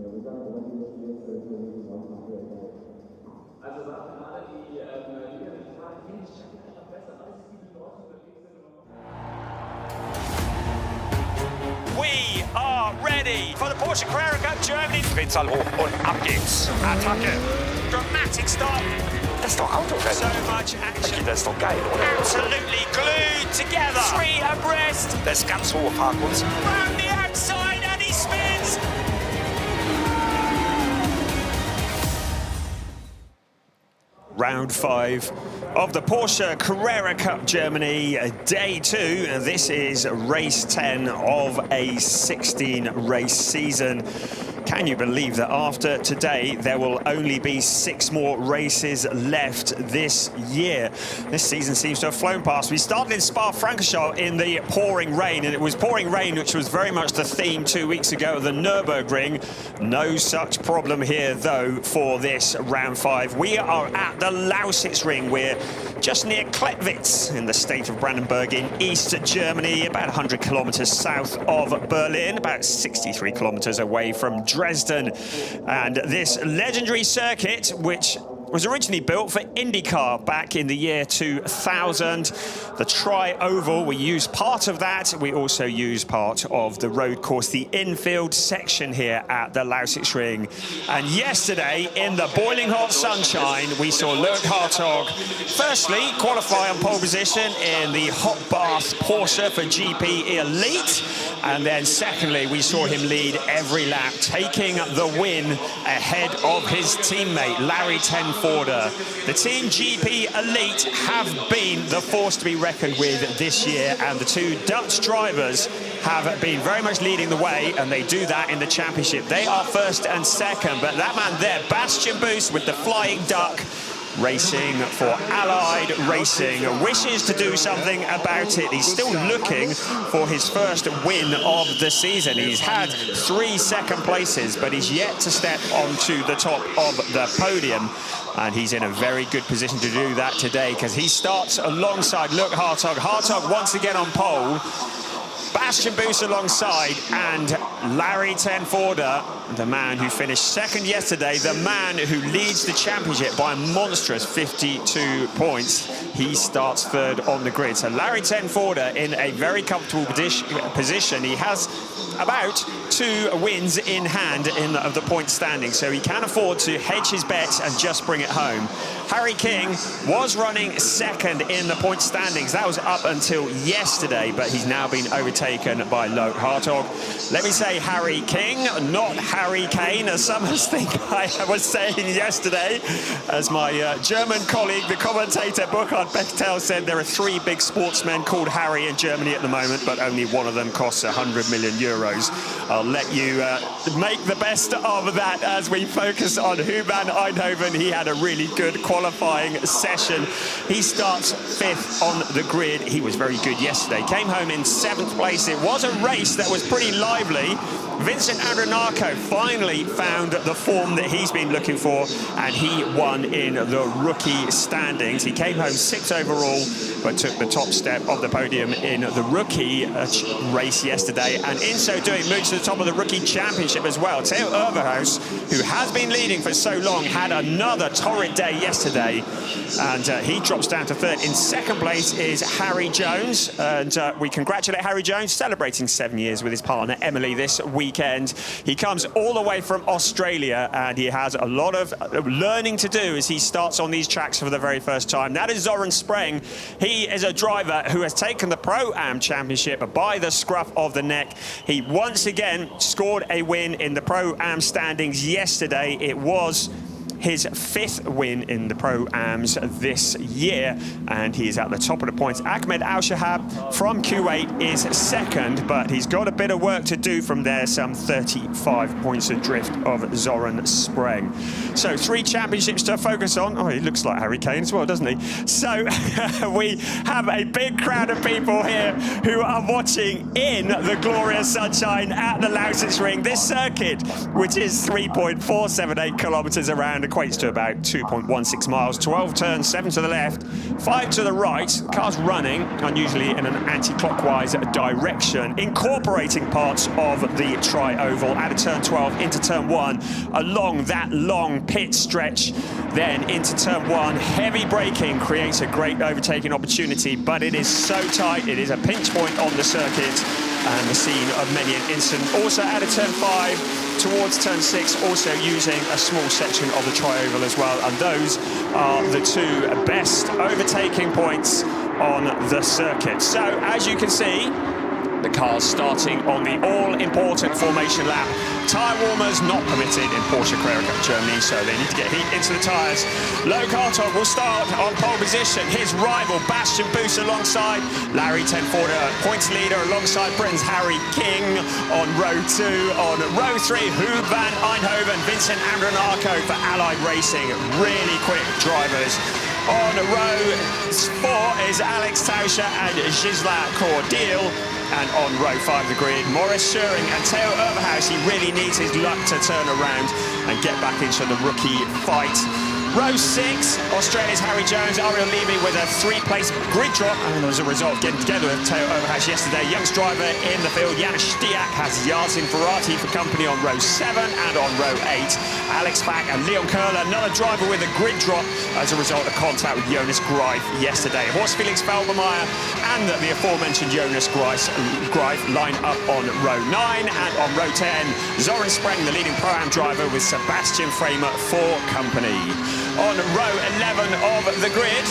We are ready for the Porsche Carrera Cup Germany. Drehzahl hoch und ab geht's. Attacke. Dramatic start. Das ist doch Autorennen. So much action. Das ist doch geil, oder? Absolutely glued together. 3 abreast. Das ist ganz hohe Fahrkunst. Round the outside and he spins. Round 5 of the Porsche Carrera Cup Germany, day 2. This is race 10 of a 16-race season. Can you believe that after today, there will only be 6 more races left this year? This season seems to have flown past. We started in Spa-Francorchamps in the pouring rain, and it was pouring rain, which was very much the theme 2 weeks ago at the Nürburgring. No such problem here, though, for this round 5. We are at the Lausitzring. We're just near Klettwitz in the state of Brandenburg in East Germany, about 100 kilometers south of Berlin, about 63 kilometers away from Dresden. And this legendary circuit, which was originally built for IndyCar back in the year 2000. The tri-oval, we use part of that. We also use part of the road course, the infield section here at the Lausitzring. And yesterday, in the boiling hot sunshine, we saw Luke Hartog firstly qualify on pole position in the hot bath Porsche for GP Elite. And then secondly, we saw him lead every lap, taking the win ahead of his teammate, Larry Tenforder. The Team GP Elite have been the force to be reckoned with this year, and the 2 Dutch drivers have been very much leading the way, and they do that in the championship. They are first and second, but that man there, Bastian Buus with the Flying Duck, racing for Allied Racing, wishes to do something about it. He's still looking for his first win of the season. He's had 3 second places, but he's yet to step onto the top of the podium. And he's in a very good position to do that today, because he starts alongside Luke Hartog. Hartog once again on pole. Bastian Buus alongside, and Larry Tenforder, the man who finished second yesterday, the man who leads the championship by a monstrous 52 points. He starts third on the grid. So Larry Tenforder in a very comfortable position. He has about 2 wins in hand of the point standing, so he can afford to hedge his bets and just bring it home. Harry King was running second in the point standings. That was up until yesterday, but he's now been overtaken by Luke Hartog. Let me say Harry King, not Harry Kane, as some think I was saying yesterday. As my German colleague, the commentator Burkhard Bechtel, said, there are 3 big sportsmen called Harry in Germany at the moment, but only one of them costs 100 million euros. I'll let you make the best of that as we focus on Huban Eindhoven. He had a really good qualifying session. He starts 5th on the grid. He was very good yesterday. Came home in 7th place. It was a race that was pretty lively. Vincent Andronacco finally found the form that he's been looking for, and he won in the rookie standings. He came home 6th overall, but took the top step of the podium in the rookie race yesterday, and in so doing moved to the top of the rookie championship as well. Theo Overhaus, who has been leading for so long, had another torrid day yesterday, and he drops down to 3rd. In 2nd place is Harry Jones, and we congratulate Harry Jones, celebrating 7 years with his partner Emily this weekend. He comes all the way from Australia, and he has a lot of learning to do as he starts on these tracks for the very first time. That is Zoran Spreng. He is a driver who has taken the Pro-Am Championship by the scruff of the neck. He once again scored a win in the Pro-Am standings yesterday. It was his 5th win in the Pro-Ams this year, and he is at the top of the points. Ahmed Al-Shahab from Kuwait is 2nd, but he's got a bit of work to do from there, some 35 points adrift of Zoran Spreng. So 3 championships to focus on. Oh, he looks like Harry Kane as well, doesn't he? So we have a big crowd of people here who are watching in the glorious sunshine at the Lausitzring. This circuit, which is 3.478 kilometers around, equates to about 2.16 miles. 12 turns, 7 to the left, 5 to the right. Car's running, unusually in an anti-clockwise direction, incorporating parts of the tri-oval out of turn 12 into turn 1, along that long pit stretch, then into turn 1. Heavy braking creates a great overtaking opportunity, but it is so tight. It is a pinch point on the circuit and the scene of many an incident. Also out of turn 5 towards turn 6, also using a small section of the tri-oval as well, and those are the two best overtaking points on the circuit. So as you can see, the car's starting on the all-important formation lap. Tyre warmers not permitted in Porsche Carrera Cup Germany, so they need to get heat into the tyres. Loic Hartog will start on pole position. His rival, Bastian Buus, alongside Larry Tenforder, points leader alongside Britain's Harry King on row 2. On row 3, Huub van Eindhoven, Vincent Andronacco for Allied Racing. Really quick drivers. On row 4 is Alex Tauscher and Gisela Cordiel. And on row 5 of the grid, Maurice Schuring and Theo Overhaus. He really needs his luck to turn around and get back into the rookie fight. Row 6, Australia's Harry Jones, Ariel Levy with a 3-place grid drop, and as a result of getting together with Theo Overhaus yesterday. Young's driver in the field, Janis Stiak, has Yasin Ferrati for company on row 7, and on row 8, Alex Fack and Leon Köhler, another driver with a grid drop as a result of contact with Jonas Greif yesterday. Horst Felix Felbermeier and the aforementioned Jonas Greif line up on row 9, and on row 10, Zoran Spreng, the leading Pro-Am driver, with Sebastian Framer for company. On row 11 of the grid,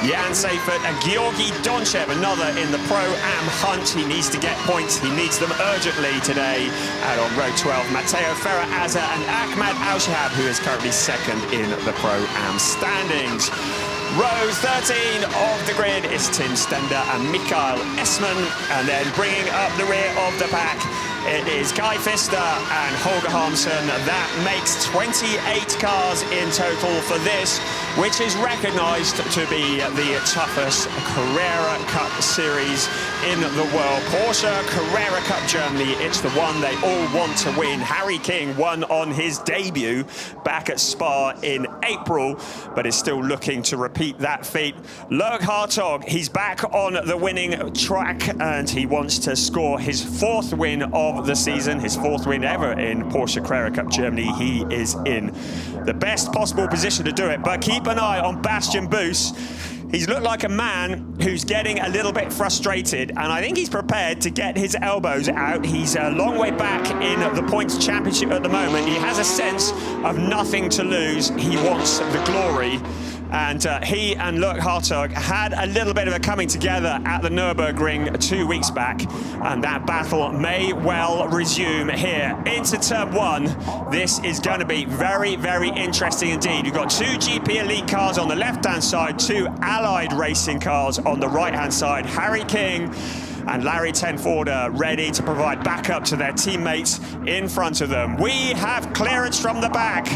Jan Seifert and Georgi Donchev, another in the Pro-Am hunt. He needs to get points. He needs them urgently today. And on row 12, Matteo Ferrer-Azza and Ahmad Al-Shahab, who is currently second in the Pro-Am standings. Row 13 of the grid is Tim Stender and Mikael Essmann. And then bringing up the rear of the pack, it is Kai Pfister and Holger Harmsen. That makes 28 cars in total for this, which is recognised to be the toughest Carrera Cup series in the world. Porsche Carrera Cup Germany, it's the one they all want to win. Harry King won on his debut back at Spa in April, but is still looking to repeat that feat. Loic Hartog, he's back on the winning track, and he wants to score his 4th win of the season, his 4th win ever in Porsche Carrera Cup Germany. He is in the best possible position to do it, but keep an eye on Bastian Buus. He's looked like a man who's getting a little bit frustrated, and I think he's prepared to get his elbows out. He's a long way back in the points championship at the moment. He has a sense of nothing to lose. He wants the glory. And he and Loic Hartog had a little bit of a coming together at the Nürburgring 2 weeks back, and that battle may well resume here into turn 1. This is going to be very, very interesting indeed. You've got 2 GP Elite cars on the left-hand side, 2 Allied Racing cars on the right-hand side. Harry King and Larry Tenforder ready to provide backup to their teammates in front of them. We have clearance from the back.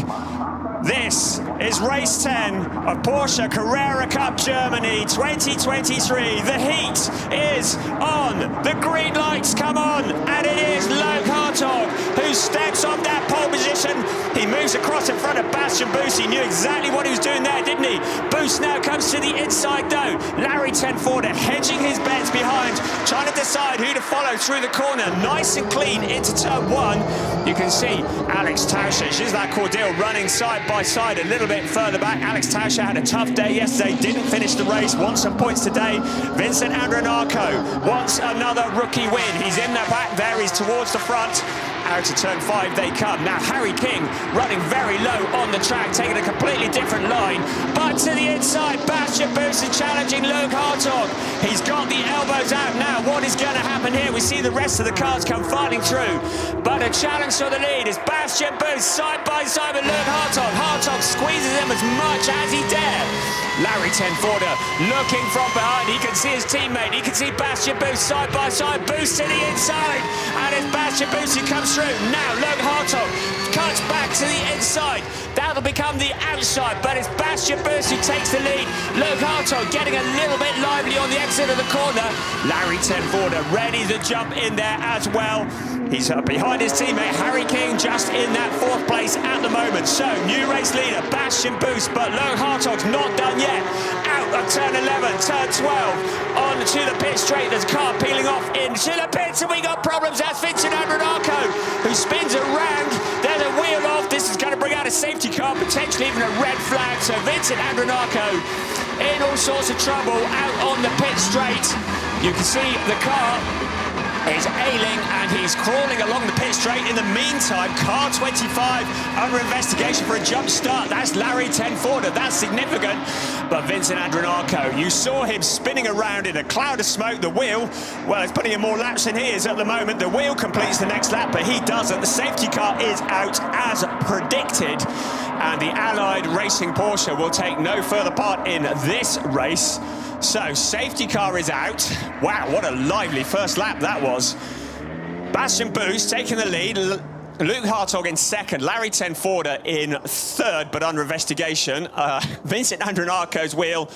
This is race 10 of Porsche Carrera Cup Germany 2023. The heat is on. The green lights come on, and it is Loic Hartog who steps off that pole position. He moves across in front of Bastian Buus. He knew exactly what he was doing there, didn't he? Buus now comes to the inside though. Larry Tenforder hedging his bets behind, trying to decide who to follow through the corner. Nice and clean into turn 1. You can see Alex Tauscher, Gisela Cordiel running side by side a little bit further back. Alex Tauscher had a tough day yesterday, didn't finish the race, wants some points today. Vincent Andronacco wants another rookie win. He's in the back there, he's towards the front. Out to turn 5 they come. Now Harry King running very low on the track, taking a completely different line. But to the inside, Bastian Buus is challenging Loic Hartog. He's got the elbows out now. What is going to happen here? We see the rest of the cars come fighting through. But a challenge for the lead is Bastian Buus side by side with Loic Hartog. Hartog squeezes him as much as he dare. Larry Tenforder looking from behind. He can see his teammate. He can see Bastian Buus side by side. Buus to the inside. And it's Bastian Buus who comes through. Now Loic Hartog cuts back to the inside. That'll that'll become the outside, but it's Bastian Buss who takes the lead. Luke Hartog getting a little bit lively on the exit of the corner. Larry Tenforder ready to jump in there as well. He's behind his teammate Harry King, just in that 4th place at the moment. So, new race leader, Bastian Buss, but Luke Hartog's not done yet. Out of turn 11, turn 12, on to the pit straight. There's a car peeling off into the pits, and we got problems. That's Vincent Andronacco, who spins around. There's a wheel off. This is going to bring out a safety car, potentially even a red flag. So, Vincent Andronacco in all sorts of trouble out on the pit straight. You can see the car is ailing and he's crawling along the pit straight. In the meantime, car 25 under investigation for a jump start. That's Larry Tenforder. That's significant. But Vincent Andronacco, you saw him spinning around in a cloud of smoke. The wheel, well, it's putting in more laps than he is at the moment. The wheel completes the next lap, but he doesn't. The safety car is out as predicted. And the Allied Racing Porsche will take no further part in this race. So, safety car is out. Wow, what a lively first lap that was. Bastian Buss taking the lead. Luke Hartog in 2nd. Larry Tenforder in 3rd, but under investigation. Vincent Andronacco's wheel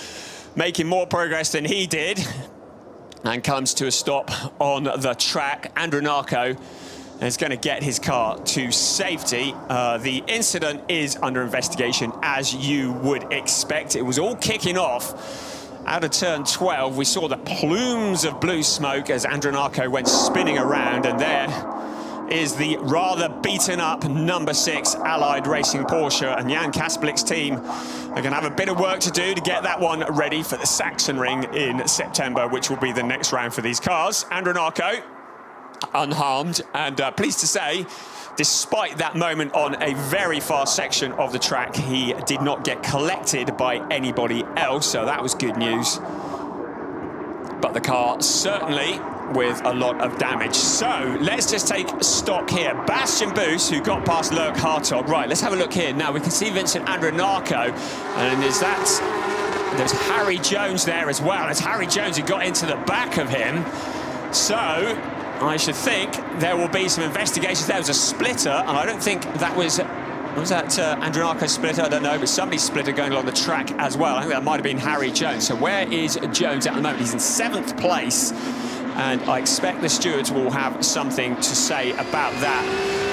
making more progress than he did. And comes to a stop on the track. Andronacco is going to get his car to safety. The incident is under investigation, as you would expect. It was all kicking off out of turn 12. We saw the plumes of blue smoke as Andronacco went spinning around, and there is the rather beaten up number 6 Allied Racing Porsche, and Jan Kaspelik's team are going to have a bit of work to do to get that one ready for the Sachsenring in September, which will be the next round for these cars. Andronacco unharmed, and pleased to say, despite that moment on a very fast section of the track, he did not get collected by anybody else, so that was good news. But the car certainly with a lot of damage. So let's just take stock here. Bastian Buss, who got past Luke Hartog. Right, let's have a look here. Now we can see Vincent Andronacco, and there's Harry Jones there as well. It's Harry Jones who got into the back of him. So I should think there will be some investigations. There was a splitter, and I don't think that was that Andronacco's splitter? I don't know, but somebody's splitter going along the track as well. I think that might have been Harry Jones. So where is Jones at the moment? He's in 7th place, and I expect the stewards will have something to say about that.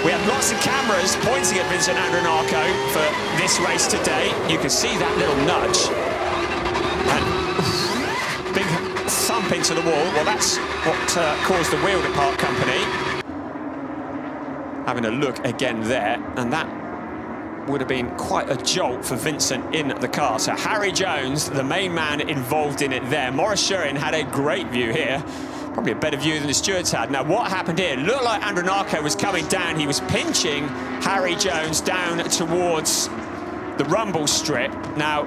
We have lots of cameras pointing at Vincent Andronacco for this race today. You can see that little nudge. And big thump into the wall. Well, that's what caused the wheel depart company. Having a look again there, and that would have been quite a jolt for Vincent in the car. So Harry Jones, the main man involved in it there. Maurice Schurin had a great view here. Probably a better view than the stewards had. Now, what happened here? It looked like Andronacco was coming down. He was pinching Harry Jones down towards the rumble strip. Now,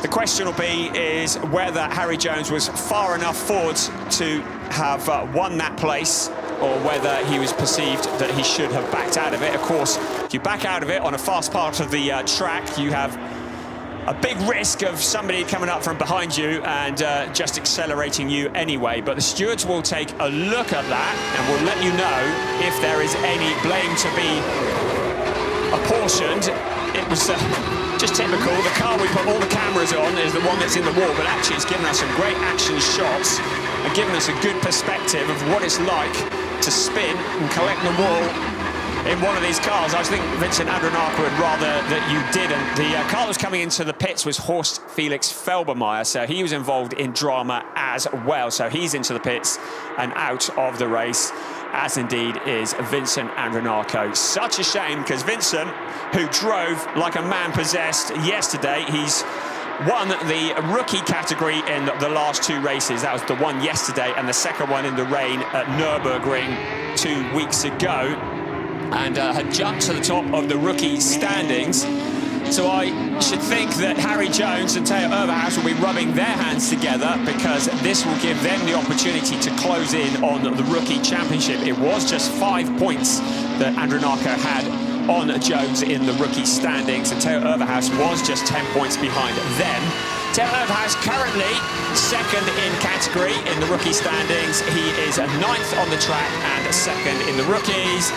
the question will be is whether Harry Jones was far enough forward to have won that place, or whether he was perceived that he should have backed out of it. Of course, if you back out of it on a fast part of the track, you have a big risk of somebody coming up from behind you and just accelerating you anyway. But the stewards will take a look at that and will let you know if there is any blame to be apportioned. It was just typical. The car we put all the cameras on is the one that's in the wall, but actually it's given us some great action shots and given us a good perspective of what it's like to spin and collect the wall in one of these cars. I think Vincent Andronacco would rather that you didn't. The car that was coming into the pits was Horst Felix Felbermeyer, so he was involved in drama as well. So he's into the pits and out of the race, as indeed is Vincent Andronacco. Such a shame, because Vincent, who drove like a man possessed yesterday, he's won the rookie category in the last 2 races. That was the one yesterday and the second one in the rain at Nürburgring 2 weeks ago, and had jumped to the top of the rookie standings. So I should think that Harry Jones and Theo Overhaus will be rubbing their hands together, because this will give them the opportunity to close in on the rookie championship. It was just 5 points that Andronacco had on Jones in the rookie standings, and Theo Overhaus was just 10 points behind them. Theo Overhaus currently second in category in the rookie standings. He is 9th on the track and 2nd in the rookies.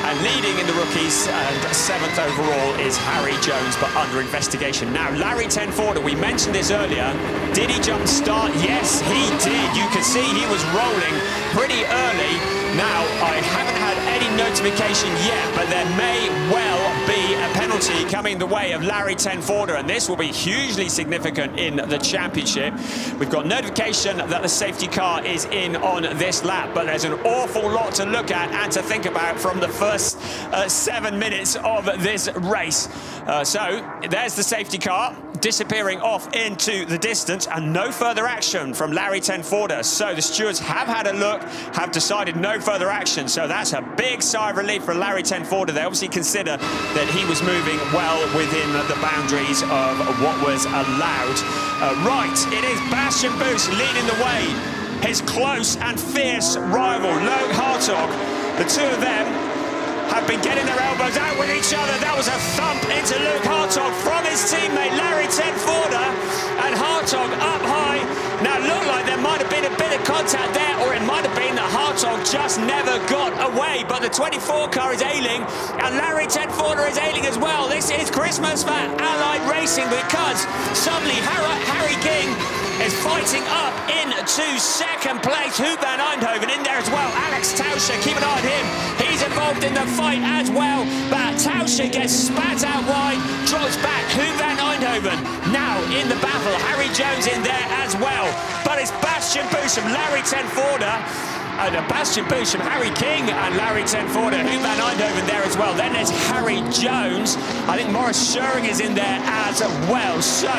And leading in the rookies and 7th overall is Harry Jones, but under investigation. Now, Larry Tenforder, we mentioned this earlier. Did he jump start? Yes, he did. You can see he was rolling pretty early. Now, I haven't had any notification yet, but there may well be a penalty coming the way of Larry Tenforder, and this will be hugely significant in the championship. We've got notification that the safety car is in on this lap, but there's an awful lot to look at and to think about from the first 7 minutes of this race. So there's the safety car disappearing off into the distance, and no further action from Larry Tenforder. So the stewards have had a look, have decided no further action. So that's a big sigh of relief for Larry Tenforder. They obviously consider that he was moving well within the boundaries of what was allowed. Right, it is Bastian Buus leading the way. His close and fierce rival, Logan Hartog. The two of them have been getting their elbows out with each other. That was a thump into Luke Hartog from his teammate Larry Tenforder, and Hartog up high. Now it looked like there might have been a bit of contact there, or it might have been that Hartog just never got away, but the 24 car is ailing, and Larry Tenforder is ailing as well. This is Christmas for Allied Racing, because suddenly Harry King is fighting up into second place. Huub van Eindhoven in there as well. Alex Tauscher, keep an eye on him. He's involved in the fight as well, but Tauscher gets spat out wide, drops back. Huub van Eindhoven now in the battle. Harry Jones in there as well, but it's Bastian Buus from Larry Tenforder. Bastian Buus from Harry King and Larry Tenforder, Huub van Eindhoven there as well. Then there's Harry Jones. I think Maurice Scheuring is in there as well. So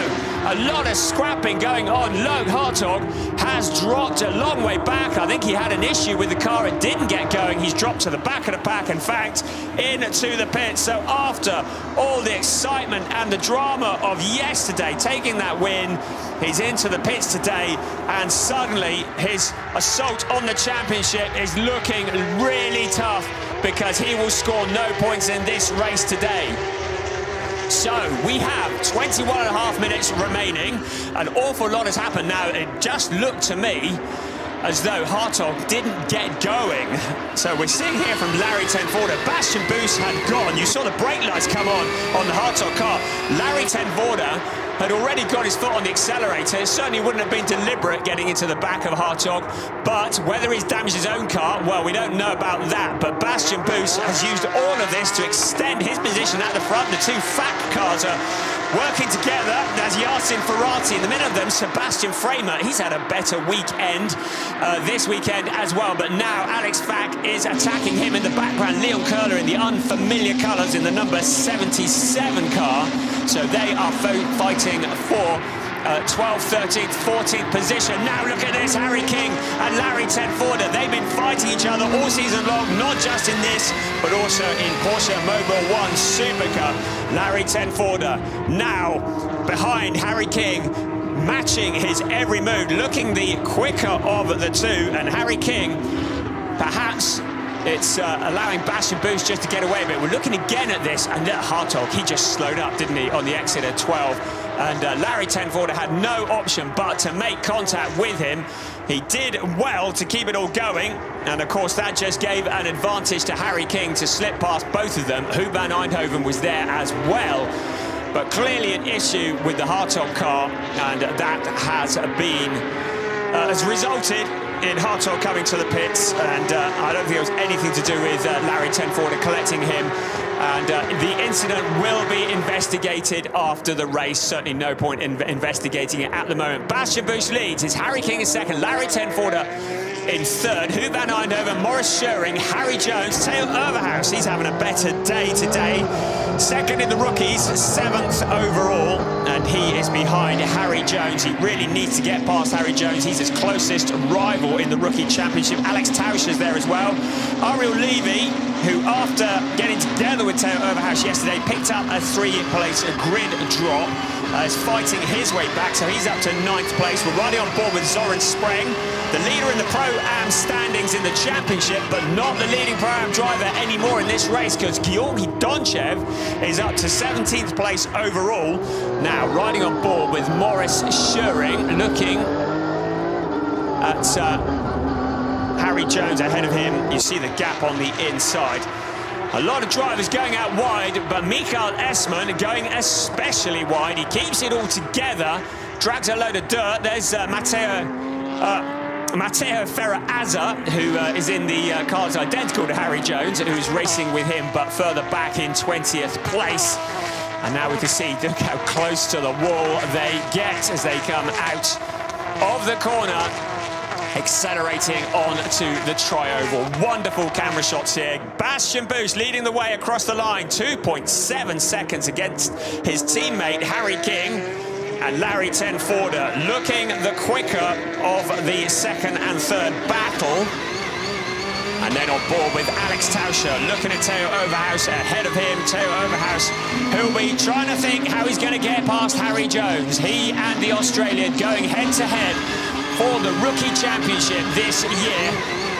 a lot of scrapping going on. Logan Hartog has dropped a long way back. I think he had an issue with the car. It didn't get going. He's dropped to the back of the pack, in fact, into the pits. So after all the excitement and the drama of yesterday, taking that win, he's into the pits today, and suddenly his assault on the championship is looking really tough, because he will score no points in this race today. So we have 21.5 minutes remaining. An awful lot has happened now. It just looked to me as though Hartog didn't get going. So we're seeing here from Larry Tenforder, Bastian Buus had gone. You saw the brake lights come on the Hartog car. Larry Tenforder had already got his foot on the accelerator. It certainly wouldn't have been deliberate getting into the back of Hartog, but whether he's damaged his own car, well, we don't know about that. But Bastian Buus has used all of this to extend his position at the front. The two FAC cars are working together. There's Yasin Ferrati in the middle of them. Sebastian Framer, he's had a better weekend this weekend as well, but now Alex Fack is attacking him in the background. Leon Köhler in the unfamiliar colours in the number 77 car. So they are fighting for 12th, 13th, 14th position. Now look at this, Harry King and Larry Tenforder. They've been fighting each other all season long, not just in this, but also in Porsche Mobile 1 Super Cup. Larry Tenforder now behind Harry King, matching his every move, looking the quicker of the two, and Harry King, perhaps it's allowing Bastian Buus just to get away a bit. We're looking again at this, and Hartog, he just slowed up, didn't he, on the exit at 12. And Larry Tenforder had no option but to make contact with him. He did well to keep it all going, and of course that just gave an advantage to Harry King to slip past both of them. Huub van Eindhoven was there as well, but clearly an issue with the Hartog car, and that has resulted in Hartog coming to the pits, and I don't think it was anything to do with Larry Tenforder collecting him, and the incident will be investigated after the race. Certainly no point in investigating it at the moment. Bastian Buus leads. It's Harry King in second, Larry Tenforder in third, Huub van Eindhoven, Maurice Scheuring, Harry Jones, Theo Overhaus. He's having a better day today. Second in the rookies, 7th overall, and he is behind Harry Jones. He really needs to get past Harry Jones. He's his closest rival in the rookie championship. Alex Tauscher is there as well. Ariel Levy, who, after getting together with Theo Overhaus yesterday, picked up a 3-place grid drop, is fighting his way back, so he's up to 9th place. We're riding on board with Zoran Spreng, the leader in the Pro-Am standings in the championship, but not the leading Pro-Am driver anymore in this race, because Georgi Donchev is up to 17th place overall. Now, riding on board with Maurice Schöring, looking at Harry Jones ahead of him. You see the gap on the inside. A lot of drivers going out wide, but Mikael Essmann going especially wide. He keeps it all together, drags a load of dirt. There's Matteo Ferrer-Azza, who is in the cars identical to Harry Jones, who's racing with him, but further back in 20th place. And now we can see, look how close to the wall they get as they come out of the corner, accelerating on to the tri-oval. Wonderful camera shots here. Bastian Buus leading the way across the line, 2.7 seconds against his teammate Harry King. And Larry Tenforder looking the quicker of the second and third battle. And then on board with Alex Tauscher, looking at Theo Overhaus ahead of him. Theo Overhaus, who'll be trying to think how he's going to get past Harry Jones. He and the Australian going head-to-head for the Rookie Championship this year.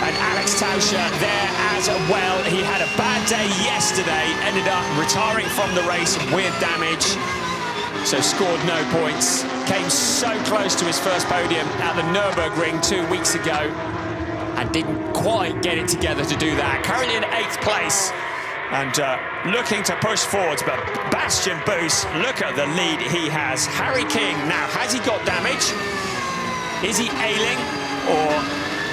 And Alex Tauscher there as well. He had a bad day yesterday, ended up retiring from the race with damage, so scored no points. Came so close to his first podium at the Nürburgring 2 weeks ago and didn't quite get it together to do that. Currently in 8th place and looking to push forwards, but Bastian Buus, look at the lead he has. Harry King, now, has he got damage? Is he ailing, or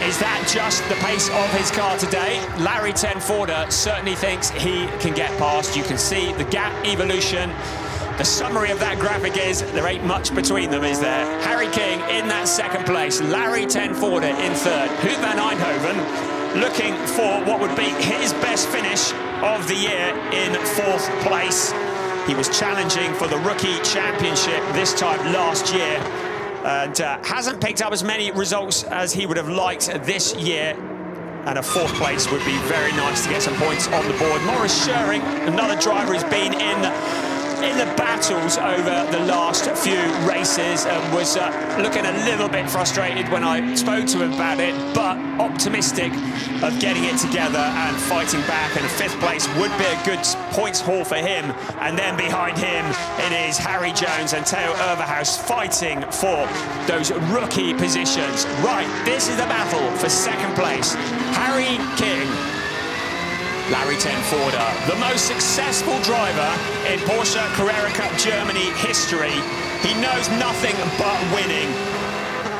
is that just the pace of his car today? Larry Tenforder certainly thinks he can get past. You can see the gap evolution. The summary of that graphic is there ain't much between them, is there? Harry King in that 2nd place, Larry Tenforder in 3rd. Huub van Eindhoven looking for what would be his best finish of the year in 4th place. He was challenging for the Rookie Championship this time last year, and hasn't picked up as many results as he would have liked this year. And a 4th place would be very nice to get some points on the board. Maurice Schöring, another driver who's been in the battles over the last few races, and was looking a little bit frustrated when I spoke to him about it, but optimistic of getting it together and fighting back. And a 5th place would be a good points haul for him. And then behind him it is Harry Jones and Theo Overhaus fighting for those rookie positions. Right, this is the battle for 2nd place. Harry King, Larry Tenforder, the most successful driver in Porsche Carrera Cup Germany history. He knows nothing but winning.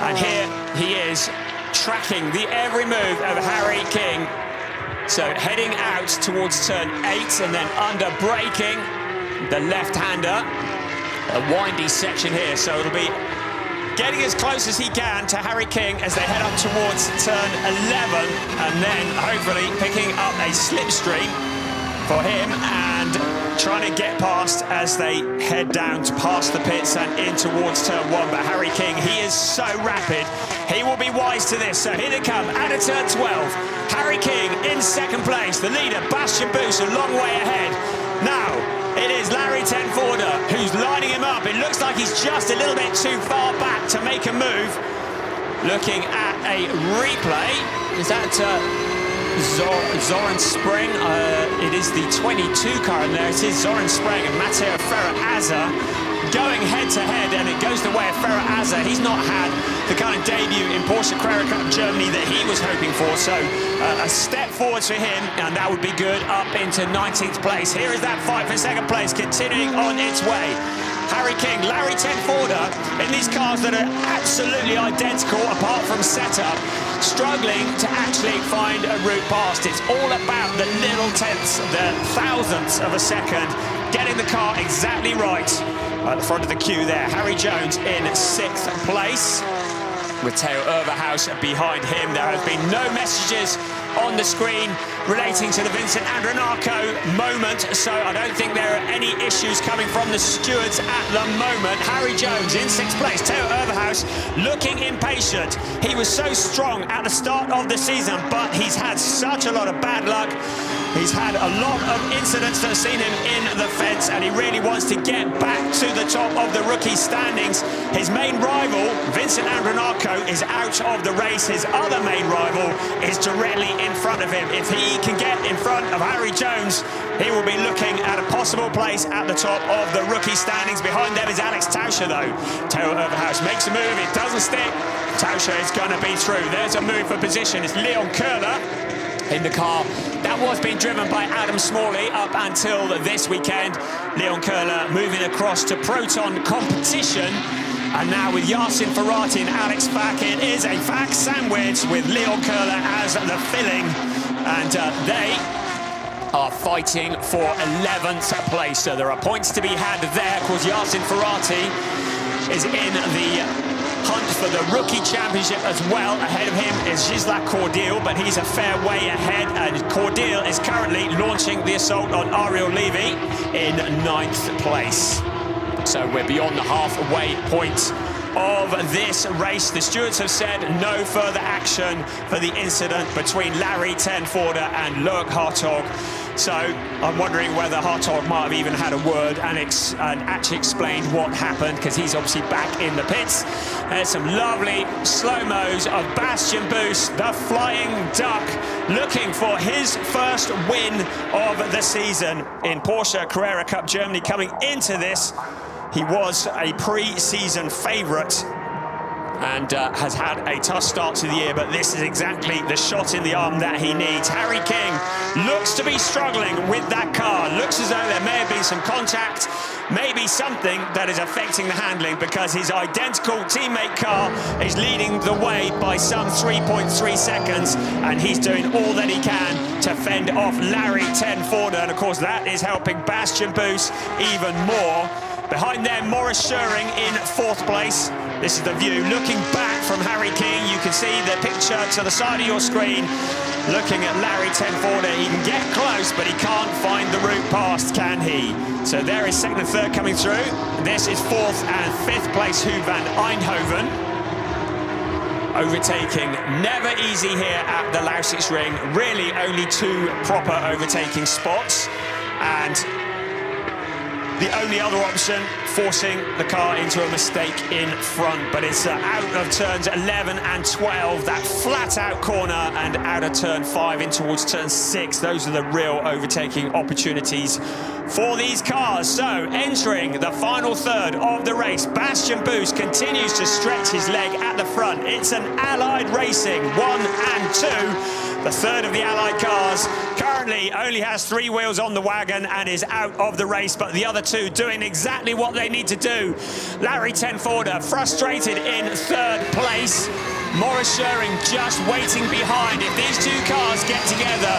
And here he is, tracking the every move of Harry King. So heading out towards turn 8 and then under braking the left-hander. A windy section here, so it'll be getting as close as he can to Harry King as they head up towards turn 11, and then hopefully picking up a slipstream for him and trying to get past as they head down past the pits and in towards turn 1. But Harry King, he is so rapid, he will be wise to this. So here they come out of turn 12. Harry King in 2nd place, the leader Bastian Buus a long way ahead. Now it is Larry Tenforder who's lining him up. It looks like he's just a little bit too far back to make a move. Looking at a replay, is that Zoran Spreng? It is the 22 car in there. It is Zoran Spreng and Matteo Ferrer-Azza going head-to-head, and it goes the way of Ferrer-Azza. He's not had the kind of debut in Porsche Carrera Cup Germany that he was hoping for, so a step forwards for him, and that would be good up into 19th place. Here is that fight for 2nd place continuing on its way. Harry King, Larry Tenforder in these cars that are absolutely identical apart from setup, struggling to actually find a route past. It's all about the little tenths, the thousandths of a second, getting the car exactly right. At the front of the queue there, Harry Jones in 6th place, with Theo Overhaus behind him. There have been no messages on the screen relating to the Vincent Andronacco moment, so I don't think there are any issues coming from the stewards at the moment. Harry Jones in 6th place, Theo Overhaus looking impatient. He was so strong at the start of the season, but he's had such a lot of bad luck. He's had a lot of incidents that have seen him in the fence, and he really wants to get back to the top of the rookie standings. His main rival, Vincent Andronacco, is out of the race. His other main rival is directly in front of him. If he can get in front of Harry Jones, he will be looking at a possible place at the top of the rookie standings. Behind them is Alex Tauscher, though. Theo Overhaus makes a move. It doesn't stick. Tauscher is going to be through. There's a move for position. It's Leon Köhler in the car that was being driven by Adam Smalley up until this weekend. Leon Köhler moving across to Proton competition, and now with Yasin Ferrati and Alex Fack, it is a Fack sandwich with Leon Köhler as the filling, and they are fighting for 11th place. So there are points to be had there. Of course, Yasin Ferrati is in the hunt for the rookie championship as well. Ahead of him is Gisela Cordial, but he's a fair way ahead, and Cordial is currently launching the assault on Ariel Levy in 9th place. So we're beyond the halfway point of this race. The stewards have said no further action for the incident between Larry ten Voorde and Loic Hartog. So I'm wondering whether Hartog might have even had a word and actually explained what happened, because he's obviously back in the pits. There's some lovely slow-mos of Bastian Buus, the flying duck, looking for his first win of the season in Porsche Carrera Cup Germany. Coming into this, he was a pre-season favourite and has had a tough start to the year, but this is exactly the shot in the arm that he needs. Harry King looks to be struggling with that car. Looks as though there may have been some contact, maybe something that is affecting the handling, because his identical teammate car is leading the way by some 3.3 seconds, and he's doing all that he can to fend off Larry ten Voorde, and of course that is helping Bastian Buus even more. Behind them, Maurice Schöring in 4th place. This is the view looking back from Harry King. You can see the picture to the side of your screen. Looking at Larry ten Voorde, he can get close, but he can't find the route past, can he? So there is 2nd and 3rd coming through. This is 4th and 5th place, Huub van Eindhoven. Overtaking, never easy here at the Lausitzring. Really only 2 proper overtaking spots. And the only other option, forcing the car into a mistake in front, but it's out of turns 11 and 12, that flat-out corner, and out of turn 5 in towards turn 6. Those are the real overtaking opportunities for these cars. So, entering the final third of the race, Bastian Buus continues to stretch his leg at the front. It's an Allied Racing 1 and 2. The third of the Allied cars currently only has 3 wheels on the wagon and is out of the race, but the other 2 doing exactly what they need to do. Larry ten Voorde frustrated in 3rd place. Maurice Schöring just waiting behind. If these 2 cars get together,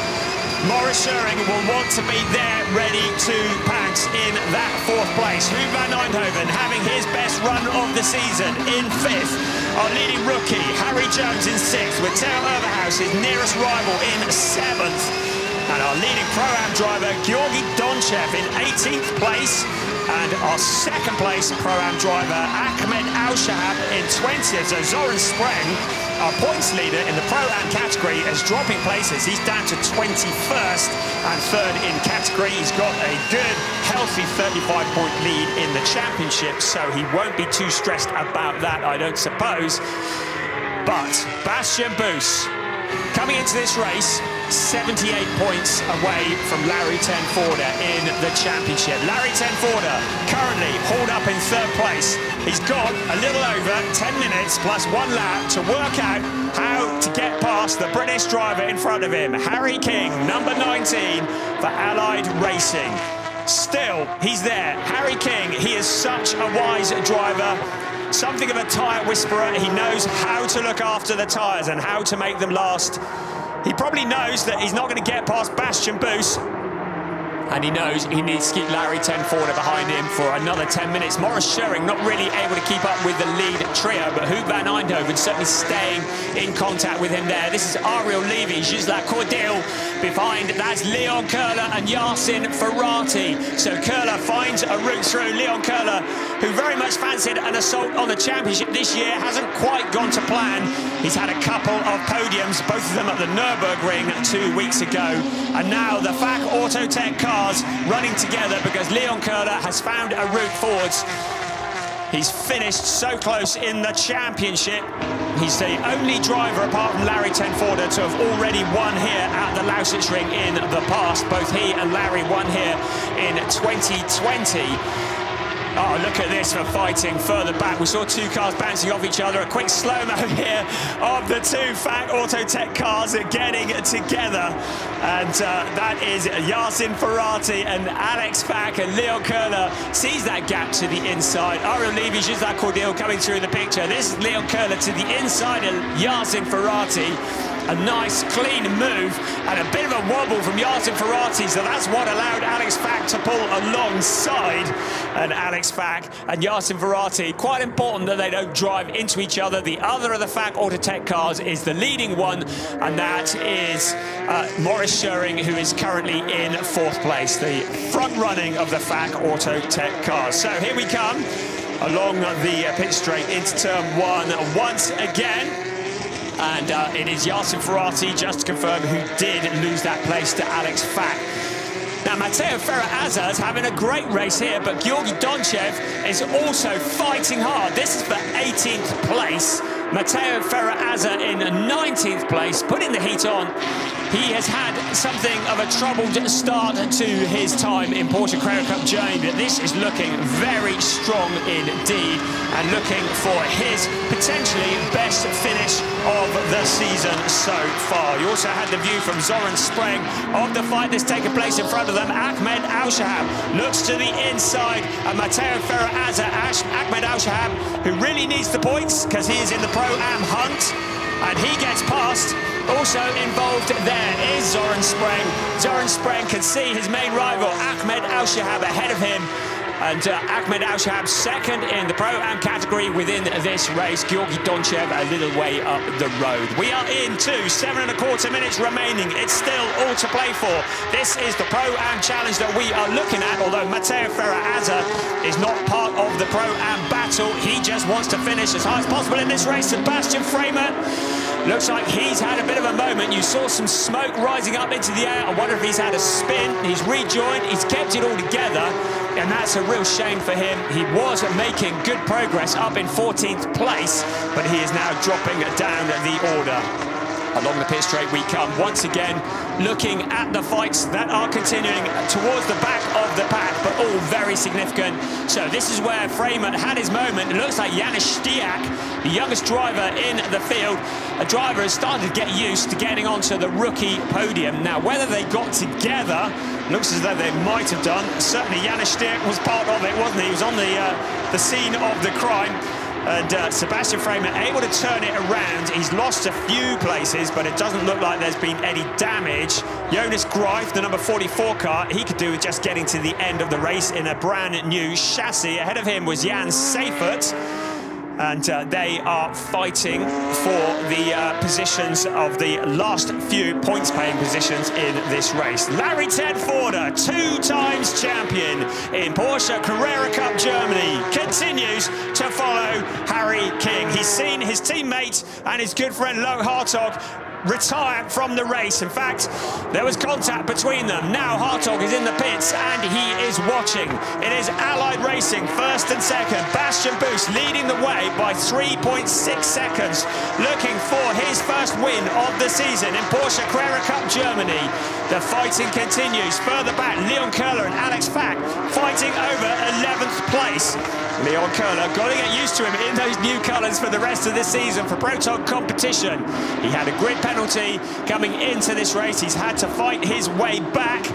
Maurice Schöring will want to be there ready to pounce in that 4th place. Huub van Eindhoven having his best run of the season in 5th. Our leading rookie, Harry Jones, in 6th, with Theo Overhaus, his nearest rival, in 7th. And our leading Pro-Am driver, Georgi Donchev, in 18th place. And our 2nd place Pro-Am driver, Ahmed Al-Shahab, in 20th. So Zoran Spreng, our points leader in the Pro-Am category, is dropping places. He's down to 21st and 3rd in category. He's got a good, healthy 35-point lead in the championship, so he won't be too stressed about that, I don't suppose. But Bastian Buus, coming into this race, 78 points away from Larry ten Voorde in the championship. Larry ten Voorde currently hauled up in 3rd place. He's got a little over 10 minutes plus 1 lap to work out how to get past the British driver in front of him, Harry King, number 19 for Allied Racing. Still, he's there. Harry King, he is such a wise driver. Something of a tyre whisperer. He knows how to look after the tyres and how to make them last. He probably knows that he's not going to get past Bastian Buus. and he knows he needs to keep Larry Tenforder behind him for another 10 minutes. Maurice Schering not really able to keep up with the lead trio, but Huub van Eindhoven certainly staying in contact with him there. This is Ariel Levy, Gisela Cordil behind. That's Leon Köhler and Yasin Ferrati. So Köhler finds a route through. Leon Köhler, who very much fancied an assault on the championship this year, hasn't quite gone to plan. He's had a couple of podiums, both of them at the Nürburgring 2 weeks ago. And now the FAC Autotech cars running together because Leon Köhler has found a route forwards. He's finished so close in the championship. He's the only driver, apart from Larry Tenforder, to have already won here at the Lausitzring in the past. Both he and Larry won here in 2020. Oh, look at this for fighting further back. We saw two cars bouncing off each other. A quick slow-mo here of the two FAC Autotech cars getting together. And that is Yasin Ferrati and Alex FAC, and Leon Köhler sees that gap to the inside. Ariel Levy, Gisela Cordil coming through the picture. This is Leon Köhler to the inside and Yasin Ferrati. A nice, clean move and a bit of a wobble from Yasin Ferrati, so that's what allowed Alex FAC to pull alongside. And Alex FAC and Yasin Ferrati, quite important that they don't drive into each other. The other of the FAC Autotech cars is the leading one, and that is Maurice Schering, who is currently in 4th place, the front running of the FAC Autotech cars. So here we come along the pit straight into turn 1 once again. And it is Yasin Ferrati, just to confirm, who did lose that place to Alex FAC. Now, Matteo Ferrer-Azza is having a great race here, but Georgi Donchev is also fighting hard. This is for 18th place. Matteo Ferrer-Azza in 19th place, putting the heat on. He has had something of a troubled start to his time in Porsche Carrera Cup journey, but this is looking very strong indeed, and looking for his potentially best finish of the season so far. You also had the view from Zoran Spreng of the fight that's taken place in front of them. Ahmed Al-Shahab looks to the inside, and Matteo Ferrer-Azza, Ahmed Al-Shahab, who really needs the points because he is in the Pro-Am hunt, and he gets past. Also involved there is Zoran Spreng. Zoran Spreng can see his main rival, Ahmed Al-Shahab, ahead of him. And Ahmed Al-Shahab second in the Pro-Am category within this race. Georgi Donchev a little way up the road. We are into 7.25 minutes remaining. It's still all to play for. This is the Pro-Am challenge that we are looking at, although Matteo Ferrer-Azza is not part of the Pro-Am battle. He just wants to finish as high as possible in this race. Sebastian Freeman looks like he's had a bit of a moment. You saw some smoke rising up into the air. I wonder if he's had a spin. He's rejoined. He's kept it all together. And that's a real shame for him. He was making good progress up in 14th place, but he is now dropping down the order. Along the pit straight we come once again, looking at the fights that are continuing towards the back of the pack, but all very significant. So this is where Freeman had his moment. It looks like Janis Stiak, the youngest driver in the field, a driver has started to get used to getting onto the rookie podium. Now, whether they got together, looks as though they might have done. Certainly Janis Stiak was part of it, wasn't he? He was on the scene of the crime. And Sebastian Freeman able to turn it around. He's lost a few places, but it doesn't look like there's been any damage. Jonas Greif, the number 44 car, he could do with just getting to the end of the race in a brand new chassis. Ahead of him was Jan Seifert. And they are fighting for the positions of the last few points-paying positions in this race. Larry Tenforder, 2 times champion in Porsche Carrera Cup Germany, continues to follow Harry King. He's seen his teammate and his good friend Loh Hartog retire from the race. In fact, there was contact between them. Now Hartog is in the pits and he is watching. It is Allied Racing first and second. Bastian Buus leading the way by 3.6 seconds, looking for his first win of the season in Porsche Carrera Cup Germany. The fighting continues. Further back, Leon Köhler and Alex FAC fighting over 11th place. Leon Köhler got to get used to him in those new colours for the rest of this season for Protog competition. He had a grid penalty coming into this race. He's had to fight his way back.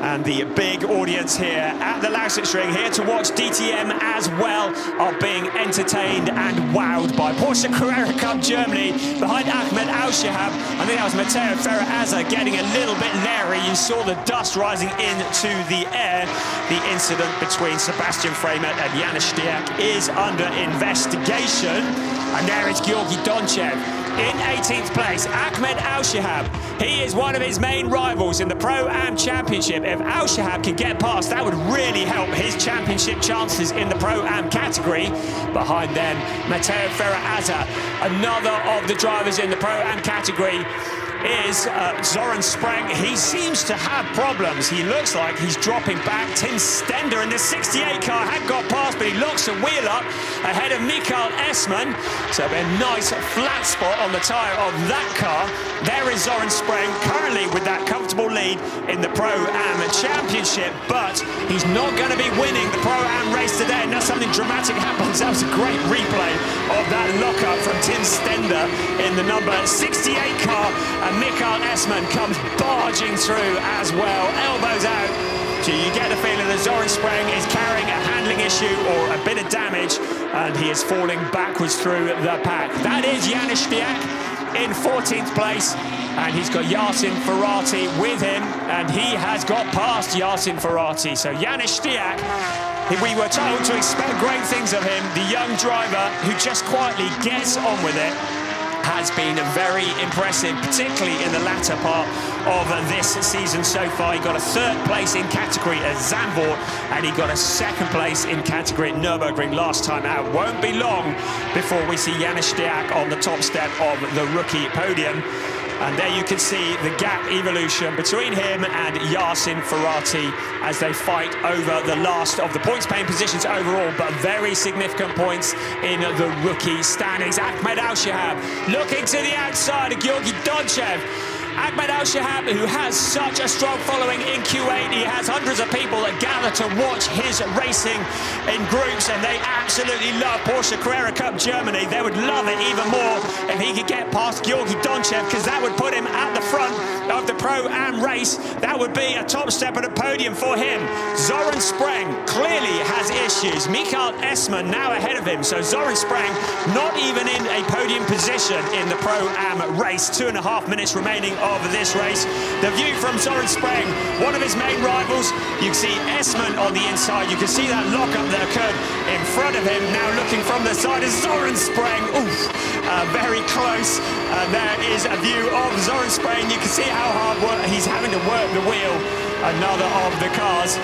And the big audience here at the Lausitzring, here to watch DTM as well, are being entertained and wowed by Porsche Carrera Cup Germany behind Ahmed Al-Shahab. I think that was Matteo Ferrer-Azza getting a little bit leery. You saw the dust rising into the air. The incident between Sebastian Freimert and Janis Stiak is under investigation. And there is Georgi Donchev in 18th place. Ahmed Al-Shahab, he is one of his main rivals in the Pro-Am Championship. If Al-Shahab can get past, that would really help his championship chances in the Pro-Am category. Behind them, Matteo Ferrer-Azza, another of the drivers in the Pro-Am category, is Zoran Spreng. He seems to have problems. He looks like he's dropping back. Tim Stender in the 68 car had got past, but he locks a wheel up ahead of Mikael Essmann. So a nice flat spot on the tyre of that car. There is Zoran Spreng, currently with that comfortable lead in the Pro-Am Championship, but he's not going to be winning the Pro-Am race today. And now something dramatic happens. That was a great replay of that lockup from Tim Stender in the number 68 car. And Mikael Essmann comes barging through as well, elbows out. So you get the feeling that Zoran Spreng is carrying a handling issue or a bit of damage, and he is falling backwards through the pack. That is Janis Stiak in 14th place, and he's got Yasin Ferrati with him, and he has got past Yasin Ferrati. So Janis Stiak, we were told to expect great things of him. The young driver who just quietly gets on with it has been very impressive, particularly in the latter part of this season so far. He got a 3rd place in category at Zandvoort, and he got a 2nd place in category at Nürburgring last time out. Won't be long before we see Janis Stiak on the top step of the rookie podium. And there you can see the gap evolution between him and Yasin Ferrati as they fight over the last of the points-paying positions overall, but very significant points in the rookie standings. Ahmed Al-Shahab looking to the outside of Georgi Donchev. Ahmed Al-Shahab, who has such a strong following in Q8, he has hundreds of people that gather to watch his racing in groups, and they absolutely love Porsche Carrera Cup Germany. They would love it even more if he could get past Georgi Donchev, because that would put him at the front of the Pro-Am race. That would be a top step at a podium for him. Zoran Spreng clearly has issues. Mikael Essmann now ahead of him, so Zoran Spreng not even in a podium position in the Pro-Am race. 2.5 minutes remaining of this race. The view from Zoran Spreng, one of his main rivals. You can see Essmann on the inside. You can see that lockup that occurred in front of him. Now looking from the side is Zoran Spreng. Oof, very close. There is a view of Zoran Spreng. You can see how hard he's having to work the wheel. Another of the cars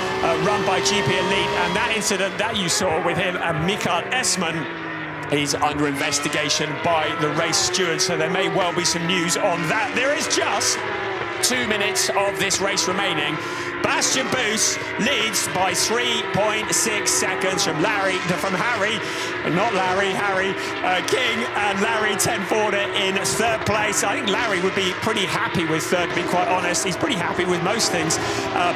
run by GP Elite, and that incident that you saw with him and Mikael Essmann is under investigation by the race steward, so there may well be some news on that. There is just 2 minutes of this race remaining. Bastian Boos leads by 3.6 seconds from Harry King, and Larry Tenforder in 3rd place. I think Larry would be pretty happy with 3rd, to be quite honest. He's pretty happy with most things,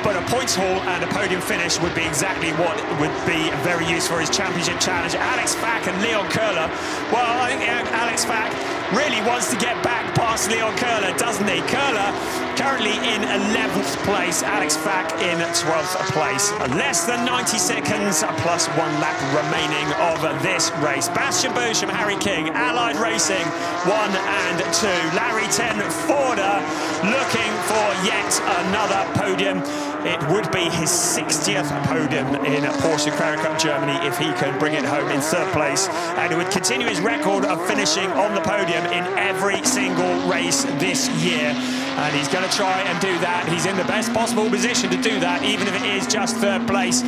but a points haul and a podium finish would be exactly what would be very useful for his championship challenge. Alex Fack and Leon Köhler. Well, I think Alex Fack really wants to get back past Leon Köhler, doesn't he? Köhler currently in 11th place, Alex Fack in 12th place. Less than 90 seconds plus 1 lap remaining of this race. Bastian Boos from Harry King, Allied Racing 1 and 2. Larry Tenforder looking for yet another podium. It would be his 60th podium in Porsche Carrera Cup Germany if he can bring it home in 3rd place, and it would continue his record of finishing on the podium in every single race this year. And he's going to try and do that. He's in the best possible position to do that, even if it is just 3rd place.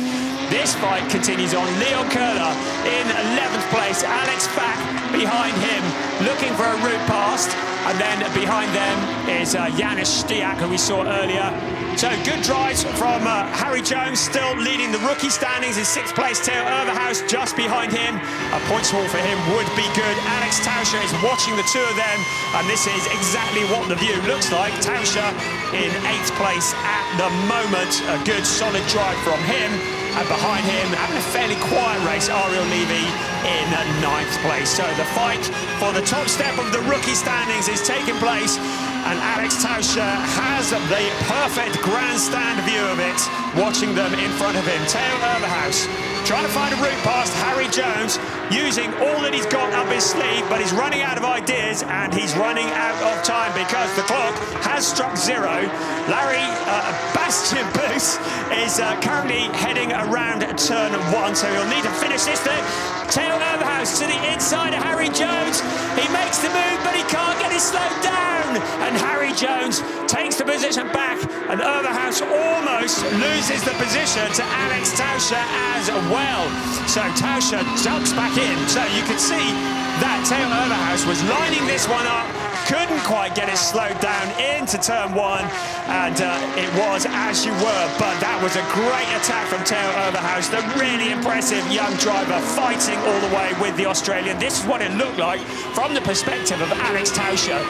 This fight continues on. Leon Köhler in 11th place. Alex Fack behind him, looking for a route past. And then behind them is Janis Stiak, who we saw earlier. So good drives from Harry Jones, still leading the rookie standings in 6th place. Theo Overhaus just behind him. A points haul for him would be good. Alex Tauscher is watching the 2 of them, and this is exactly what the view looks like. Tauscher in 8th place at the moment. A good solid drive from him. And behind him, having a fairly quiet race, Ariel Levy in 9th place. So the fight for the top step of the rookie standings is taking place. and Alex Tauscher has the perfect grandstand view of it, watching them in front of him. Theo Overhaus trying to find a route past Harry Jones, using all that he's got up his sleeve, but he's running out of ideas and he's running out of time because the clock has struck zero. Bastian Booth is currently heading around turn one, so he'll need to finish this thing. Theo Overhaus to the inside of Harry Jones. He makes the move, but he can't get it slowed down. And Harry Jones takes the position back, and Overhaus almost loses the position to Alex Tauscher as well. So Tauscher jumps back in. So you can see that Theo Overhaus was lining this one up, couldn't quite get it slowed down into turn one, and it was as you were, but that was a great attack from Theo Overhaus, the really impressive young driver fighting all the way with the Australian. This is what it looked like from the perspective of Alex Tauscher.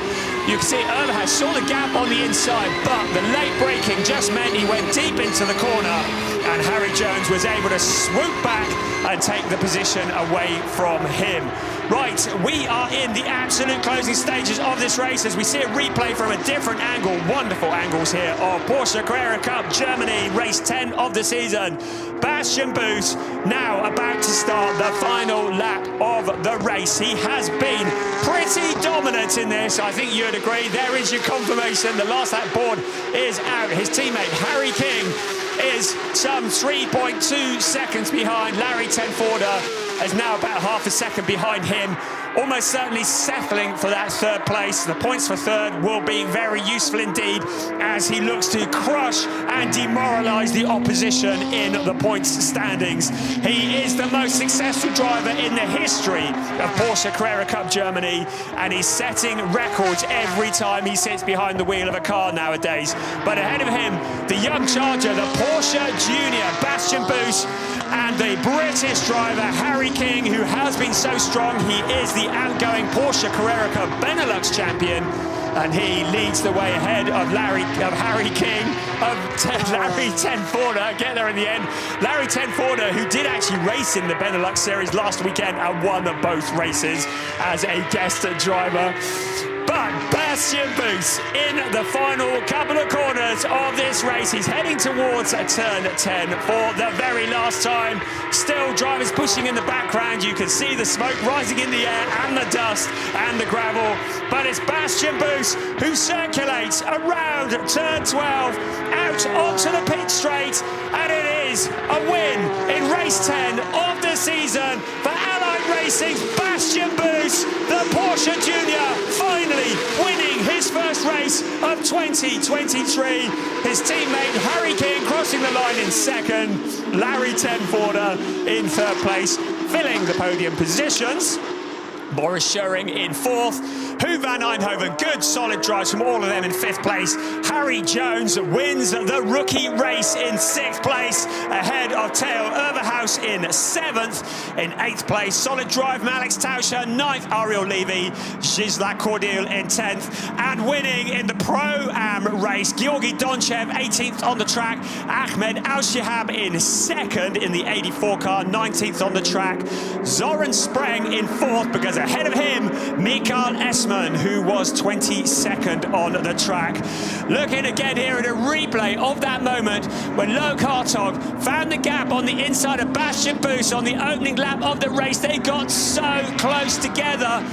You can see Overhaus saw the gap on the inside, but the late braking just meant he went deep into the corner, and Harry Jones was able to swoop back and take the position away from him. Right, we are in the absolute closing stages of this race as we see a replay from a different angle. Wonderful angles here of Porsche Carrera Cup Germany, race 10 of the season. Bastian Booth now about to start the final lap of the race. He has been pretty dominant in this. I think you'd agree. There is your confirmation. The last lap board is out. His teammate Harry King is some 3.2 seconds behind. Larry Tenforder is now about half a second behind him, almost certainly settling for that third place. The points for third will be very useful indeed as he looks to crush and demoralise the opposition in the points standings. He is the most successful driver in the history of Porsche Carrera Cup Germany, and he's setting records every time he sits behind the wheel of a car nowadays. But ahead of him, the young charger, the Porsche Junior, Bastian Booth, and the British driver Harry King, who has been so strong. He is the outgoing Porsche Carrera Cup Benelux champion, and he leads the way ahead of Harry King, of Larry Tenforder. Get there in the end. Larry Tenforder, who did actually race in the Benelux series last weekend and won both races as a guest driver. But Bastian Booth in the final couple of corners of this race. He's heading towards turn 10 for the very last time. Still drivers pushing in the background. You can see the smoke rising in the air and the dust and the gravel. But it's Bastian Booth who circulates around turn 12 out onto the pit straight. And it is a win in race 10 of the season for Allied Racing's Bastian Booth, the Porsche Junior, finally winning his first race of 2023. His teammate Harry King crossing the line in second, Larry Tenforder in third place, filling the podium positions. Boris Schoering in fourth. Hu van Eindhoven, good solid drives from all of them in fifth place. Harry Jones wins the rookie race in sixth place, ahead of Theo Overhaus in seventh. In eighth place, solid drive from Alex Tauscher. Ninth, Ariel Levy. Gisela Cordial in 10th. And winning in the Pro-Am race, Georgi Donchev, 18th on the track. Ahmed Al-Shihab in second in the 84 car, 19th on the track. Zoran Spreng in fourth, because ahead of him, Mikael Esman, who was 22nd on the track. Looking again here at a replay of that moment when Loke Hartog found the gap on the inside of Bastian Booth on the opening lap of the race. They got so close together.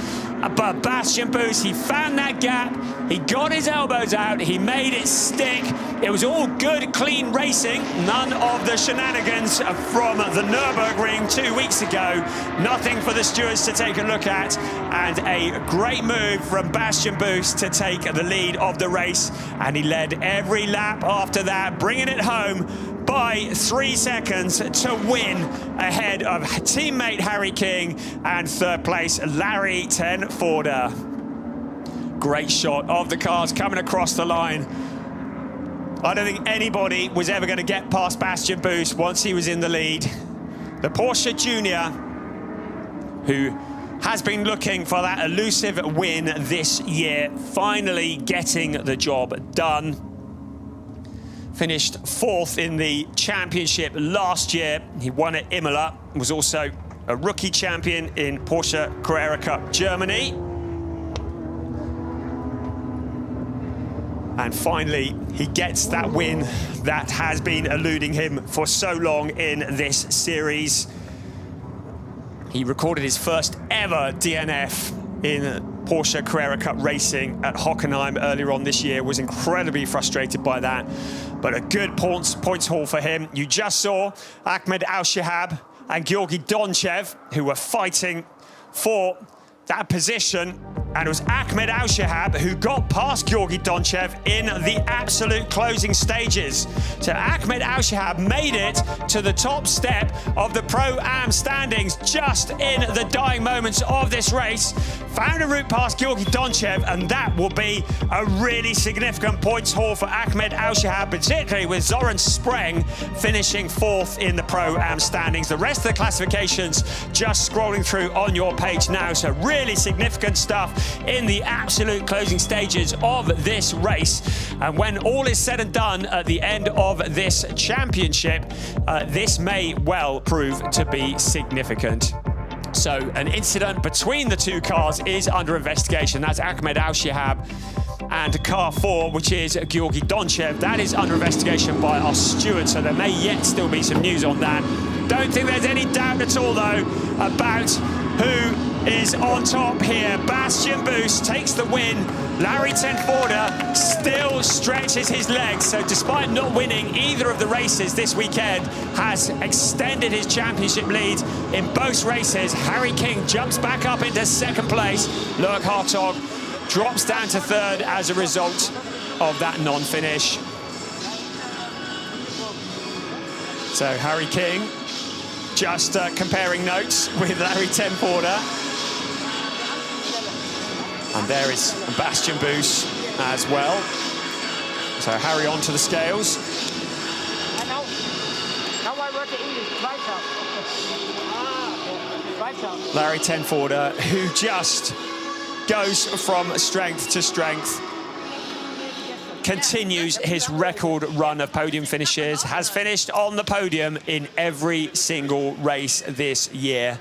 But Bastian Booth, he found that gap, he got his elbows out, he made it stick. It was all good, clean racing. None of the shenanigans from the Nürburgring 2 weeks ago. Nothing for the stewards to take a look at. And a great move from Bastian Booth to take the lead of the race. And he led every lap after that, bringing it home by 3 seconds to win ahead of teammate Harry King and third place Larry Tenforder. Great shot of the cars coming across the line. I don't think anybody was ever going to get past Bastian Booth once he was in the lead. The Porsche Junior, who has been looking for that elusive win this year, finally getting the job done. Finished fourth in the championship last year. He won at Imola, was also a rookie champion in Porsche Carrera Cup Germany. And finally, he gets that win that has been eluding him for so long in this series. He recorded his first ever DNF in Porsche Carrera Cup racing at Hockenheim earlier on this year, was incredibly frustrated by that. But a good points haul for him. You just saw Ahmed Al-Shihab and Georgi Donchev, who were fighting for that position. And it was Ahmed Al-Shihab who got past Georgi Donchev in the absolute closing stages. So Ahmed Al-Shihab made it to the top step of the Pro-Am standings just in the dying moments of this race. Found a route past Georgi Donchev, and that will be a really significant points haul for Ahmed Al-Shihab, particularly with Zoran Spreng finishing 4th in the Pro-Am standings. The rest of the classifications just scrolling through on your page now. So really significant stuff in the absolute closing stages of this race. And when all is said and done at the end of this championship, this may well prove to be significant. So an incident between the two cars is under investigation. That's Ahmed Al-Shihab and car 4, which is Georgi Donchev. That is under investigation by our steward, so there may yet still be some news on that. Don't think there's any doubt at all, though, about who is on top here. Bastian Buus takes the win. Larry Tenforda still stretches his legs, so despite not winning either of the races this weekend, has extended his championship lead in both races. Harry King jumps back up into 2nd place. Loic Hartog drops down to 3rd as a result of that non-finish. So Harry King just comparing notes with Larry Tenforda. And there is Bastian Buus as well. So Harry onto the scales. Larry Tenforda, who just goes from strength to strength, continues his record run of podium finishes, has finished on the podium in every single race this year.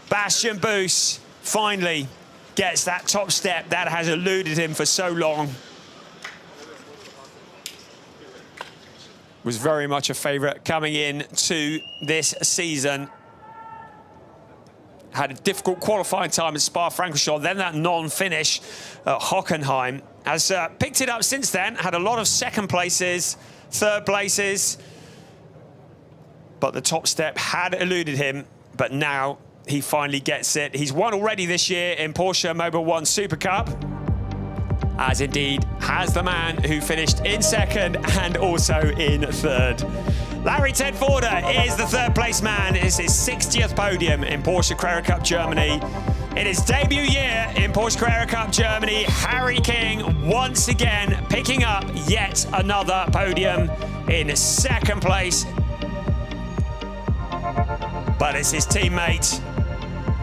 Bastian Buus finally gets that top step that has eluded him for so long. Was very much a favourite coming in to this season. Had a difficult qualifying time at Spa-Francorchamps, then that non-finish at Hockenheim. Has picked it up since then, had a lot of 2nd places, 3rd places, but the top step had eluded him, but now he finally gets it. He's won already this year in Porsche Mobil 1 Super Cup, as indeed has the man who finished in 2nd and also in 3rd. Larry Tenforda is the 3rd place man. It's his 60th podium in Porsche Carrera Cup Germany. In his debut year in Porsche Carrera Cup Germany, Harry King once again picking up yet another podium in 2nd place. But it's his teammate,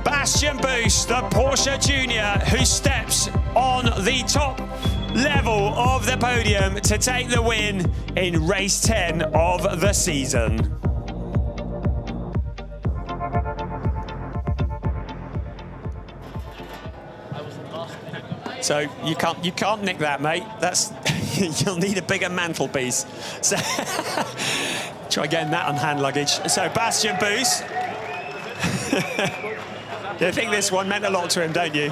Bastian Buus, the Porsche Junior, who steps on the top level of the podium to take the win in race 10 of the season. So you can't nick that, mate. That's you'll need a bigger mantelpiece. So try getting that on hand luggage. So Bastian Buus. You think this one meant a lot to him, don't you?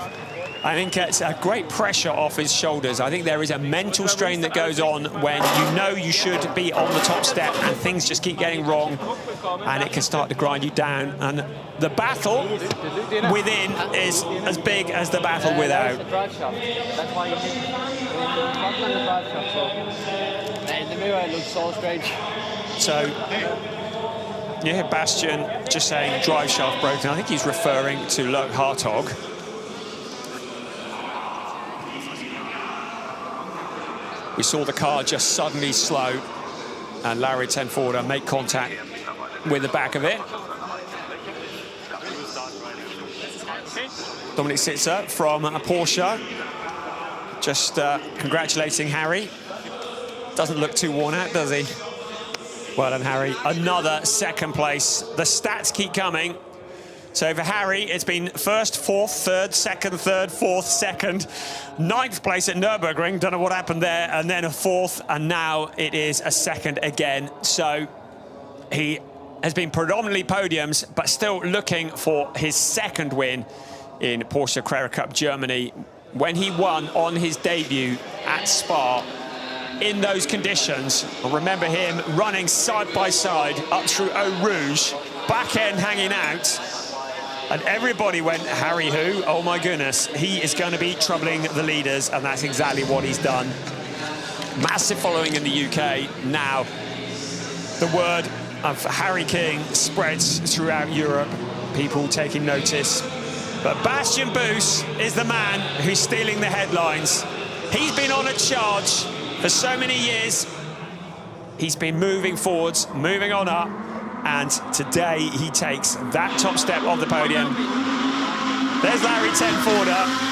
I think it's a great pressure off his shoulders. I think there is a mental strain that goes on when you know you should be on the top step and things just keep getting wrong, and it can start to grind you down. And the battle within is as big as the battle without. So you hear Bastian just saying drive shaft broken. I think he's referring to Loic Hartog. We saw the car just suddenly slow and Larry Tenforda make contact with the back of it. Dominic Sitzer from Porsche just congratulating Harry. Doesn't look too worn out, does he? Well done, Harry. Another 2nd place. The stats keep coming. So for Harry, it's been first, fourth, third, second, third, fourth, second, ninth place at Nürburgring. Don't know what happened there. And then a fourth, and now it is a second again. So he has been predominantly podiums, but still looking for his second win in Porsche Carrera Cup Germany. When he won on his debut at Spa in those conditions, I remember him running side by side up through Eau Rouge, back end hanging out. And everybody went, Harry who? Oh my goodness, he is going to be troubling the leaders, and that's exactly what he's done. Massive following in the UK. Now, the word of Harry King spreads throughout Europe, people taking notice. But Bastian Buus is the man who's stealing the headlines. He's been on a charge for so many years. He's been moving forwards, moving on up. And today he takes that top step of the podium. There's Larry Tenforder.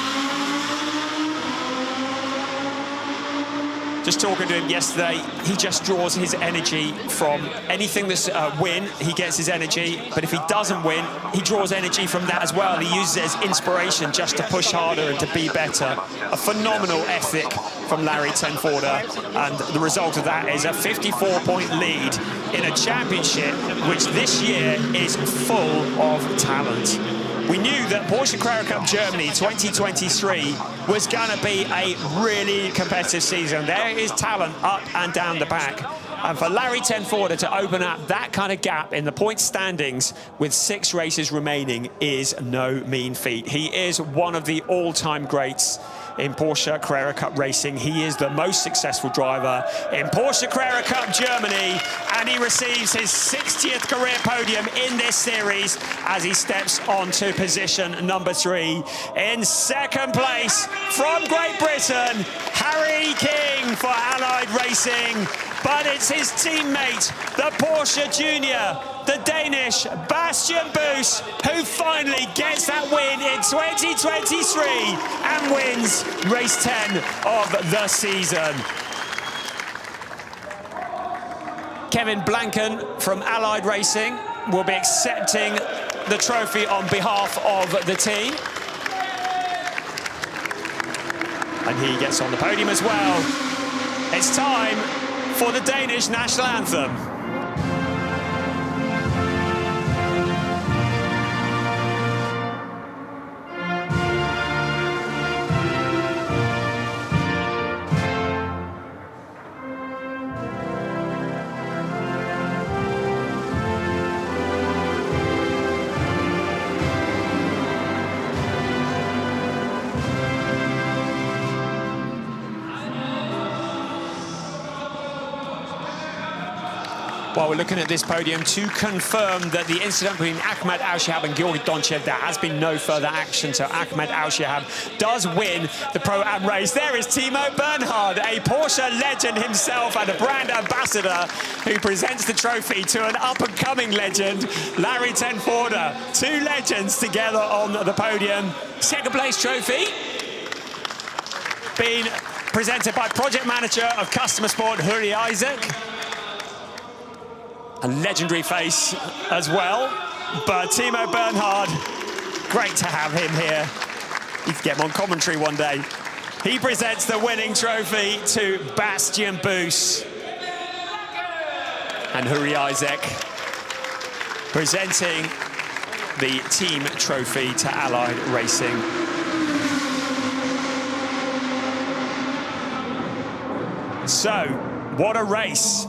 Just talking to him yesterday, he just draws his energy from anything that's a win. He gets his energy, but if he doesn't win, he draws energy from that as well. He uses it as inspiration just to push harder and to be better. A phenomenal ethic from Larry Tenforder, and the result of that is a 54-point lead in a championship which this year is full of talent. We knew that Porsche Carrera Cup Germany 2023 was going to be a really competitive season. There is talent up and down the back. And for Larry Tenforder to open up that kind of gap in the point standings with 6 races remaining is no mean feat. He is one of the all-time greats in Porsche Carrera Cup racing. He is the most successful driver in Porsche Carrera Cup Germany, and he receives his 60th career podium in this series as he steps onto position number 3. In second place from Great Britain, Harry King for Allied Racing, but it's his teammate, the Porsche Junior, the Danish Bastian Buus, who finally gets that win in 2023 and wins race 10 of the season. Kevin Blanken from Allied Racing will be accepting the trophy on behalf of the team. And he gets on the podium as well. It's time for the Danish national anthem. Well, we're looking at this podium to confirm that the incident between Ahmed Al-Shihab and Georgi Donchev, there has been no further action. So Ahmed Al-Shihab does win the Pro-Am race. There is Timo Bernhard, a Porsche legend himself and a brand ambassador, who presents the trophy to an up-and-coming legend, Larry Tenforder. 2 legends together on the podium. Second place trophy being presented by project manager of customer sport, Huri Isaac. A legendary face as well, but Timo Bernhard, great to have him here. You can get him on commentary one day. He presents the winning trophy to Bastian Buus. And Huri Isaac presenting the team trophy to Allied Racing. So, what a race.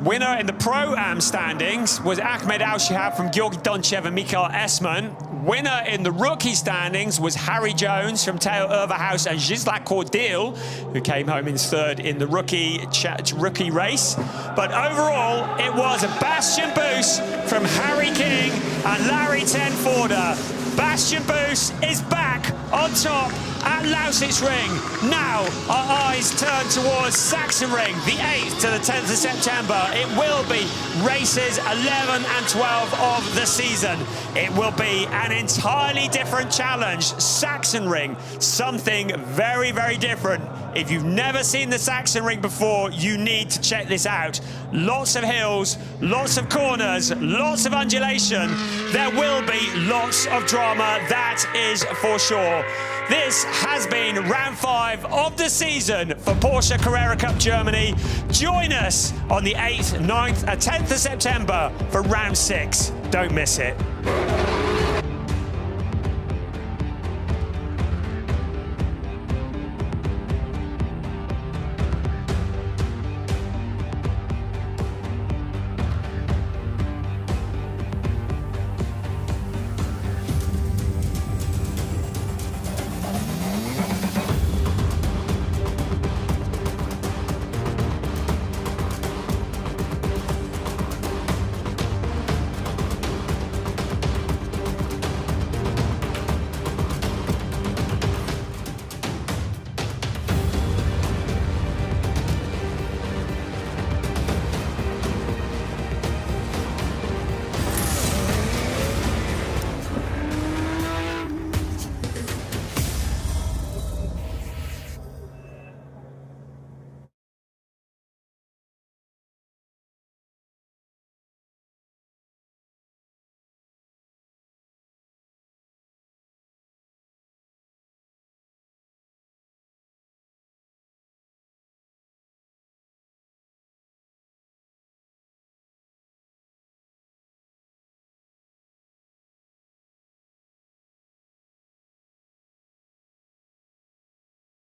Winner in the Pro-Am standings was Ahmed Al-Shihab from Georgi Donchev and Mikael Esman. Winner in the rookie standings was Harry Jones from Theo Overhaus and Ghislain Cordil, who came home in 3rd in the rookie race. But overall, it was Bastian Buus from Harry King and Larry Tenforder. Bastian Buus is back on top at Lausitzring. Now our eyes turn towards Sachsenring, the 8th to the 10th of September. It will be races 11 and 12 of the season. It will be an entirely different challenge. Sachsenring, something very, very different. If you've never seen the Sachsenring before, you need to check this out. Lots of hills, lots of corners, lots of undulation. There will be lots of drama, that is for sure. This has been round 5 of the season for Porsche Carrera Cup Germany. Join us on the 8th, 9th and 10th of September for round 6. Don't miss it.